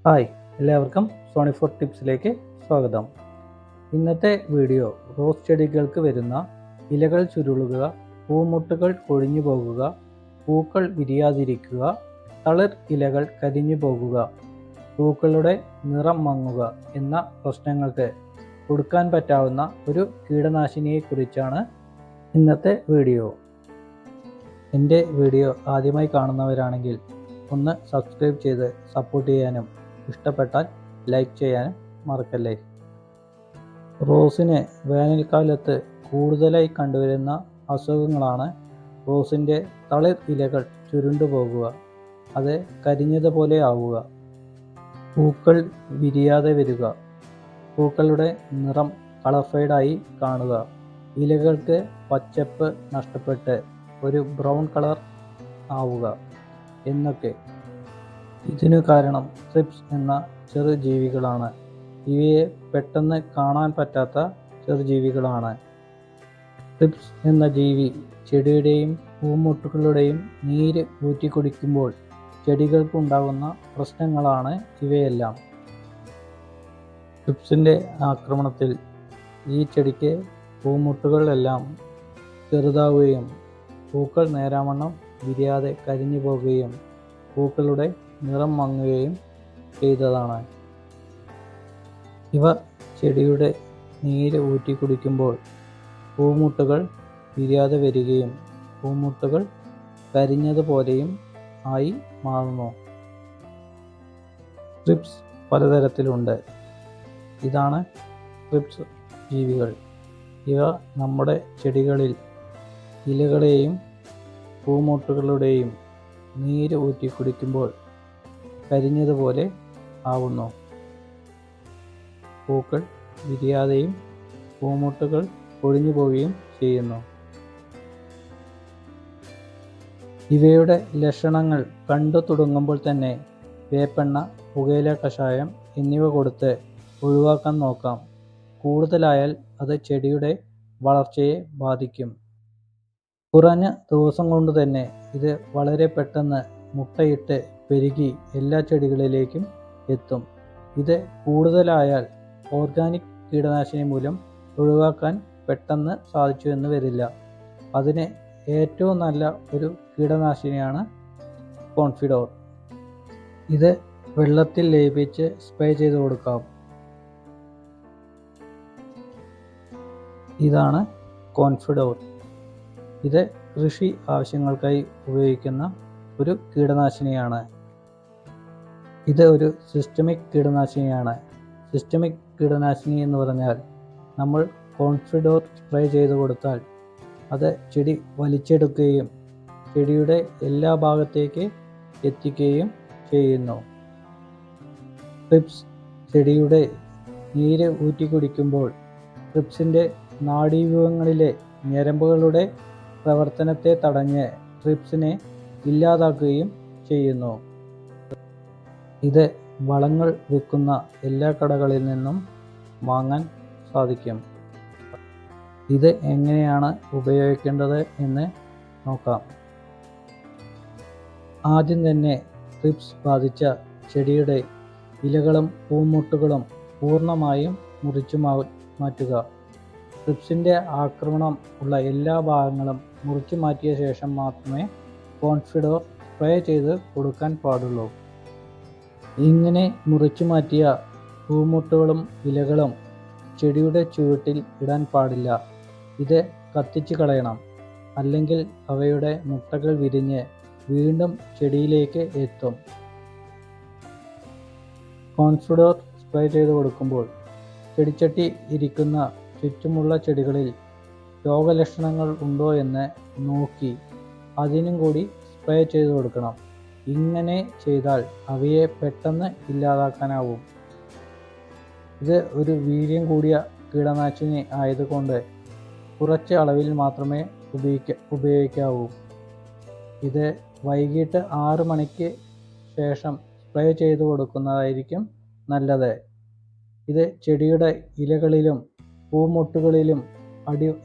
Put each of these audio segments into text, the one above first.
Hi, എല്ലാവർക്കും സോണിഫോർ ടിപ്സിലേക്ക് സ്വാഗതം. ഇന്നത്തെ വീഡിയോ റോസ് ചെടികൾക്ക് വരുന്ന ഇലകൾ ചുരുളുക, പൂമൊട്ടുകൾ കൊഴിഞ്ഞു പോകുക, പൂക്കൾ വിരിയാതിരിക്കുക, തളിർ ഇലകൾ കരിഞ്ഞു പോകുക, പൂക്കളുടെ നിറം മങ്ങുക എന്ന പ്രശ്നങ്ങൾക്ക് കൊടുക്കാൻ പറ്റാവുന്ന ഒരു കീടനാശിനിയെക്കുറിച്ചാണ് ഇന്നത്തെ വീഡിയോ. എൻ്റെ വീഡിയോ ആദ്യമായി കാണുന്നവരാണെങ്കിൽ ഒന്ന് സബ്സ്ക്രൈബ് ചെയ്ത് സപ്പോർട്ട് ചെയ്യാനും ഇഷ്ടപ്പെട്ടാൽ ലൈക്ക് ചെയ്യാനും മറക്കല്ലേ. റോസിന് വേനൽക്കാലത്ത് കൂടുതലായി കണ്ടുവരുന്ന അസുഖങ്ങളാണ് റോസിൻ്റെ തളിർ ഇലകൾ ചുരുണ്ടു പോകുക, അത് കരിഞ്ഞതുപോലെ ആവുക, പൂക്കൾ വിരിയാതെ വരിക, പൂക്കളുടെ നിറം കളർ ഫെയ്ഡായി കാണുക, ഇലകൾക്ക് പച്ചപ്പ് നഷ്ടപ്പെട്ട് ഒരു ബ്രൗൺ കളർ ആവുക എന്നൊക്കെ. ഇതിനു കാരണം ട്രിപ്സ് എന്ന ചെറുജീവികളാണ്. ഇവയെ പെട്ടെന്ന് കാണാൻ പറ്റാത്ത ചെറുജീവികളാണ്. ട്രിപ്സ് എന്ന ജീവി ചെടിയുടെയും പൂമൊട്ടുകളുടെയും നീര് ഊറ്റിക്കുടിക്കുമ്പോൾ ചെടികൾക്കുണ്ടാകുന്ന പ്രശ്നങ്ങളാണ് ഇവയെല്ലാം. ട്രിപ്സിൻ്റെ ആക്രമണത്തിൽ ഈ ചെടിക്ക് പൂമൊട്ടുകളെല്ലാം ചെറുതാവുകയും പൂക്കൾ നേരാവണ്ണം വിരിയാതെ കരിഞ്ഞു പോകുകയും പൂക്കളുടെ നിറം മങ്ങുകയും ചെയ്തതാണ്. ഇവ ചെടിയുടെ നീര് ഊറ്റി കുടിക്കുമ്പോൾ പൂമുട്ടുകൾ വിരിയാതെ വരികയും പൂമുട്ടുകൾ കരിഞ്ഞതുപോലെയും ആയി മാറുന്നു. ട്രിപ്സ് പലതരത്തിലുണ്ട്. ഇതാണ് ട്രിപ്സ് ജീവികൾ. ഇവ നമ്മുടെ ചെടികളിൽ ഇലകളെയും പൂമൊട്ടുകളുടെയും നീര് ഊറ്റി കുടിക്കുമ്പോൾ കരിഞ്ഞതുപോലെ ആവുന്നു. പൂക്കൾ വിരിയാതെയും പൂമൊട്ടുകൾ കൊഴിഞ്ഞു പോവുകയും ചെയ്യുന്നു. ഇവയുടെ ലക്ഷണങ്ങൾ കണ്ടു തുടങ്ങുമ്പോൾ തന്നെ വേപ്പെണ്ണ, പുകയില കഷായം എന്നിവ കൊടുത്ത് ഒഴിവാക്കാൻ നോക്കാം. കൂടുതലായാൽ അത് ചെടിയുടെ വളർച്ചയെ ബാധിക്കും. കുറഞ്ഞ ദിവസം കൊണ്ട് തന്നെ ഇത് വളരെ പെട്ടെന്ന് മുട്ടയിട്ട് പെരുകി എല്ലാ ചെടികളിലേക്കും എത്തും. ഇത് കൂടുതലായാൽ ഓർഗാനിക് കീടനാശിനി മൂലം ഒഴിവാക്കാൻ പെട്ടെന്ന് സാധിച്ചു എന്ന് വരില്ല. അതിന് ഏറ്റവും നല്ല ഒരു കീടനാശിനിയാണ് കോൺഫിഡോർ. ഇത് വെള്ളത്തിൽ ലയിപ്പിച്ച് സ്പ്രേ ചെയ്ത് കൊടുക്കാം. ഇതാണ് കോൺഫിഡോർ. ഇത് കൃഷി ആവശ്യങ്ങൾക്കായി ഉപയോഗിക്കുന്ന ഒരു കീടനാശിനിയാണ്. ഇത് ഒരു സിസ്റ്റമിക് കീടനാശിനിയാണ്. സിസ്റ്റമിക് കീടനാശിനി എന്ന് പറഞ്ഞാൽ നമ്മൾ കോൺഫിഡോർ സ്പ്രേ ചെയ്ത് കൊടുത്താൽ അത് ചെടി വലിച്ചെടുക്കുകയും ചെടിയുടെ എല്ലാ ഭാഗത്തേക്ക് എത്തിക്കുകയും ചെയ്യുന്നു. ട്രിപ്സ് ചെടിയുടെ നീര് ഊറ്റി കുടിക്കുമ്പോൾ ട്രിപ്സിൻ്റെ നാഡീവ്യൂഹങ്ങളിലെ ഞരമ്പുകളുടെ പ്രവർത്തനത്തെ തടഞ്ഞ് ട്രിപ്സിനെ ഇല്ലാതാക്കുകയും ചെയ്യുന്നു. ഇത് വളങ്ങൾ വിൽക്കുന്ന എല്ലാ കടകളിൽ നിന്നും വാങ്ങാൻ സാധിക്കും. ഇത് എങ്ങനെയാണ് ഉപയോഗിക്കേണ്ടത് എന്ന് നോക്കാം. ആദ്യം തന്നെ ട്രിപ്സ് ബാധിച്ച ചെടിയുടെ ഇലകളും പൂമൊട്ടുകളും പൂർണ്ണമായും മുറിച്ചു മാറ്റുക. ട്രിപ്സിൻ്റെ ആക്രമണം ഉള്ള എല്ലാ ഭാഗങ്ങളും മുറിച്ചു മാറ്റിയ ശേഷം മാത്രമേ കോൺഫിഡോർ സ്പ്രേ ചെയ്ത് കൊടുക്കാൻ പാടുള്ളൂ. ഇങ്ങനെ മുറിച്ചു മാറ്റിയ പൂമൊട്ടുകളും ഇലകളും ചെടിയുടെ ചുവട്ടിൽ ഇടാൻ പാടില്ല. ഇത് കത്തിച്ച് കളയണം. അല്ലെങ്കിൽ അവയുടെ മുട്ടകൾ വിരിഞ്ഞ് വീണ്ടും ചെടിയിലേക്ക് എത്തും. കോൺഫിഡോർ സ്പ്രേ ചെയ്ത് കൊടുക്കുമ്പോൾ ചെടിച്ചട്ടി ഇരിക്കുന്ന ചുറ്റുമുള്ള ചെടികളിൽ രോഗലക്ഷണങ്ങൾ ഉണ്ടോ എന്ന് നോക്കി അതിനും കൂടി സ്പ്രേ ചെയ്ത് കൊടുക്കണം. ഇങ്ങനെ ചെയ്താൽ അവയെ പെട്ടെന്ന് ഇല്ലാതാക്കാനാവും. ഇത് ഒരു വീര്യം കൂടിയ കീടനാശിനി ആയതുകൊണ്ട് കുറച്ച് അളവിൽ മാത്രമേ ഉപയോഗിക്കാവൂ. ഇത് വൈകിട്ട് 6 മണിക്ക് ശേഷം സ്പ്രേ ചെയ്ത് കൊടുക്കുന്നതായിരിക്കും നല്ലത്. ഇത് ചെടിയുടെ ഇലകളിലും പൂമൊട്ടുകളിലും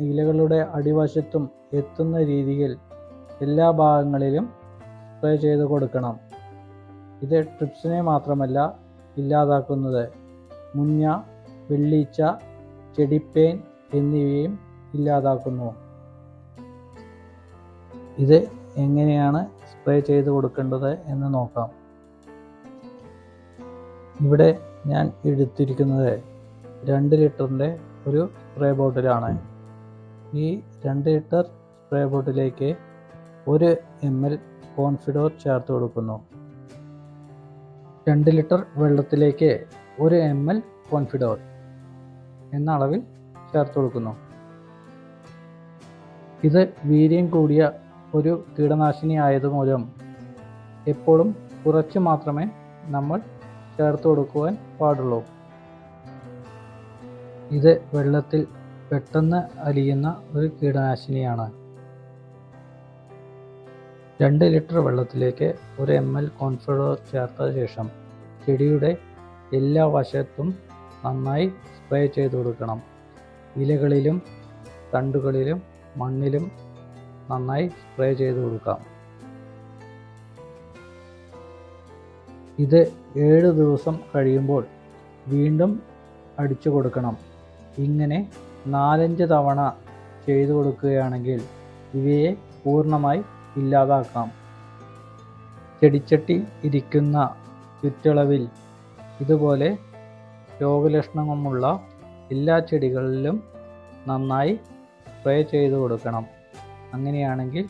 ഇലകളുടെ അടിവശത്തും എത്തുന്ന രീതിയിൽ എല്ലാ ഭാഗങ്ങളിലും സ്പ്രേ ചെയ്ത് കൊടുക്കണം. ഇത് ട്രിപ്സിനെ മാത്രമല്ല ഇല്ലാതാക്കുന്നത്. മുഞ്ഞ, വെള്ളീച്ച, ചെടിപ്പേൻ എന്നിവയും ഇല്ലാതാക്കുന്നു. ഇത് എങ്ങനെയാണ് സ്പ്രേ ചെയ്ത് കൊടുക്കേണ്ടത് എന്ന് നോക്കാം. ഇവിടെ ഞാൻ എടുത്തിരിക്കുന്നത് 2 ലിറ്ററിൻ്റെ ഒരു സ്പ്രേ ബോട്ടിലാണ്. ഈ 2 ലിറ്റർ സ്പ്രേ ബോട്ടിലേക്ക് 1 ml കോൺഫിഡോർ ചേർത്ത് കൊടുക്കുന്നു. 2 ലിറ്റർ വെള്ളത്തിലേക്ക് 1 ml കോൺഫിഡോർ എന്ന അളവിൽ ചേർത്ത് കൊടുക്കുന്നു. ഇത് വീര്യം കൂടിയ ഒരു കീടനാശിനി ആയതുമൂലം എപ്പോഴും കുറച്ച് മാത്രമേ നമ്മൾ ചേർത്ത് കൊടുക്കുവാൻ പാടുള്ളൂ. ഇത് വെള്ളത്തിൽ പെട്ടെന്ന് അലിയുന്ന ഒരു കീടനാശിനിയാണ്. 2 ലിറ്റർ വെള്ളത്തിലേക്ക് 1 ml കോൺഫിഡോർ ചേർത്ത ശേഷം ചെടിയുടെ എല്ലാ വശത്തും നന്നായി സ്പ്രേ ചെയ്ത് കൊടുക്കണം. ഇലകളിലും തണ്ടുകളിലും മണ്ണിലും നന്നായി സ്പ്രേ ചെയ്ത് കൊടുക്കാം. ഇത് 7 ദിവസം കഴിയുമ്പോൾ വീണ്ടും അടിച്ചു കൊടുക്കണം. ഇങ്ങനെ 4-5 തവണ ചെയ്തു കൊടുക്കുകയാണെങ്കിൽ ഇവയെ പൂർണ്ണമായി ഇല്ലാതാക്കാം. ചെടിച്ചട്ടി ഇരിക്കുന്ന ചുറ്റളവിൽ ഇതുപോലെ രോഗലക്ഷണമുള്ള എല്ലാ ചെടികളിലും നന്നായി സ്പ്രേ ചെയ്ത് കൊടുക്കണം. അങ്ങനെയാണെങ്കിൽ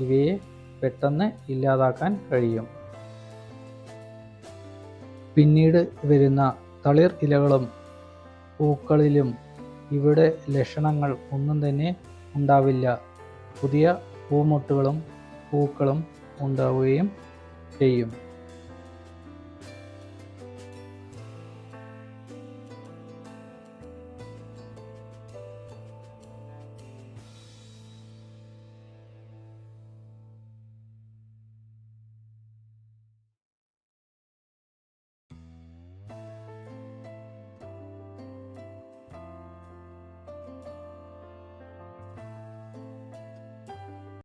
ഇവയെ പെട്ടെന്ന് ഇല്ലാതാക്കാൻ കഴിയും. പിന്നീട് വരുന്ന തളിർ ഇലകളും പൂക്കളിലും ഇവിടെ ലക്ഷണങ്ങൾ ഒന്നും തന്നെ ഉണ്ടാവില്ല. പുതിയ പൂമൊട്ടുകളും പൂക്കളും ഉണ്ടാവുകയും ചെയ്യും.